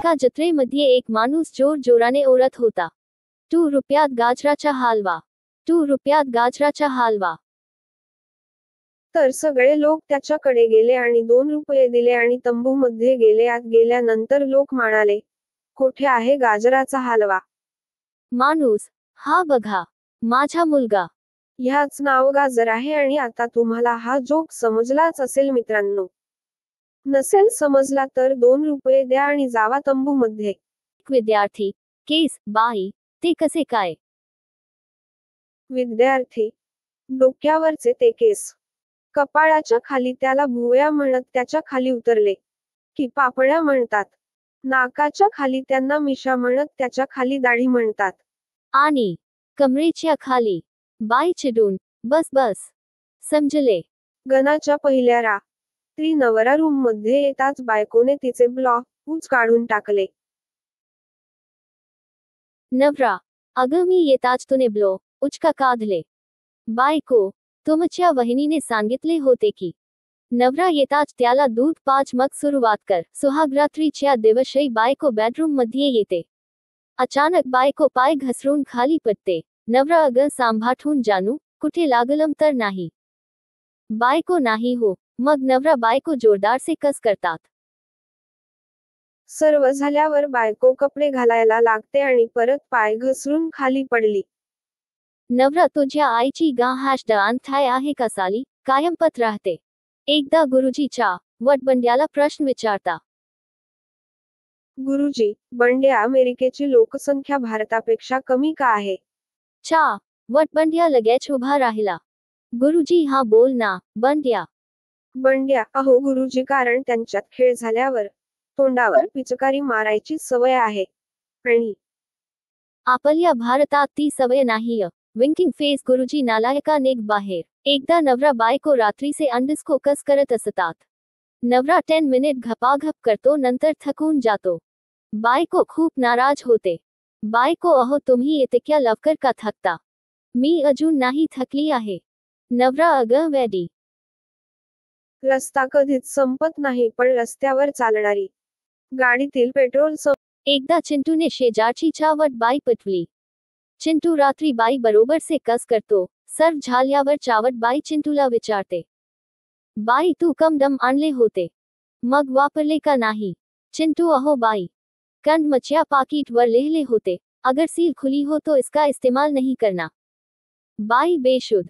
एका जत्रेमध्ये एक माणूस जोर जोराने ओरडत होता, 2 रुपयात गाजराचा हलवा, 2 रुपयात गाजराचा हलवा. तर सगळे लोक त्याच्याकडे गेले आणि 2 रुपये दिले आणि तंबूमध्ये गेले. आत गेल्यानंतर लोक म्हणाले, कोठे आहे गाजराचा हलवा? माणूस, हा बघा, माझा मुलगा. ह्याच नाव गाजर आहे. आणि आता तुम्हाला हा जोक समजलाच असेल मित्रांनो. नसेल समजला तर 2 रुपये द्या आणि जावा तंबूमध्ये. विद्यार्थी, केस, बाई, ते कसे काय? विद्यार्थी, डोक्यावरचे ते केस. कपाळाच्या खाली त्याला भुवया म्हणत त्याच्या खाली उतरले की पापण्या म्हणतात. नाकाच्या खाली त्यांना मिशा म्हणत त्याच्या खाली दाढी म्हणतात. आणि कमरेच्या खाली बाई चिडून, बस बस, समजले. गणाच्या पहिल्या रात्री नवरा रूम मध्ये येताच बायकोने तिचे ब्लाऊज काढून टाकले. नवरा, अगं मी येताच तुने ब्लाऊज का काढले? बायको, तुमच्या वहिनीने सांगितले होते की. नवरा येताच त्याला दूध पाज मग सुरुवात कर. सुहागरात्रीच्या दिवशी बायको बेडरूम मध्ये येते. अचानक बायको पाय घसरून खाली पडते. नवरा अगं सांभाळून जानू, कुठे लागलम तर नाही? बायको नाही हो. मग नवरा बायको जोरदार से कस करतात. सर्व झाल्यावर बायको कपडे घालायला लागते आणि परत पाय घसरून खाली पडली. नवरा, तुझ्या आईची गाहाष्ट अंथाय आहे का साली? कायम पत राहते. एकदा गुरुजीच्या वटबंड्याला प्रश्न विचारता. गुरुजी, बंड्या, अमेरिकेची लोकसंख्या भारतापेक्षा कमी का आहे? वटबंड्या लगेच उभा राहिला. गुरुजी, हा बोल ना, बंड्या. बंड्या, अहो गुरुजी, कारण त्यांच्यात खेळ झाल्यावर तोंडावर पिचकारी मारायची सवय आहे. आणि आपल्या भारतात ती सवय नाहीय. Winking face. गुरुजी नालायका निघ बाहेर. एकदा नवरा बायको रात्रीचे अंडस्को कस करत असतात. नवरा 10 मिनिट घपाघप करतो, नंतर थकून जातो. बायको खूप नाराज होते. बायको, अहो तुम्ही इतक्या लवकर का थकता? मी अजून नाही थकली आहे. नवरा, अगं वेडी. रस्ता कधीच संपत नाही, पण रस्त्यावर चालणारी गाडीतील पेट्रोल एकदा चिंटूने शेजारची चावट बाई पटवली. चिंटू रात्री बाई बरोबर से कस करतो. सर्व झाल्यावर चावट बाई चिंटूला विचारते, बाई तू कम दम आणले होते, मग वापरले का नाही? चिंटू, अहो बाई, कंद मच्छ्या पाकिट वर लिहिले होते, अगर सील खुली हो तो इसका इस्तेमाल नहीं करना. बाई बेशुद्ध.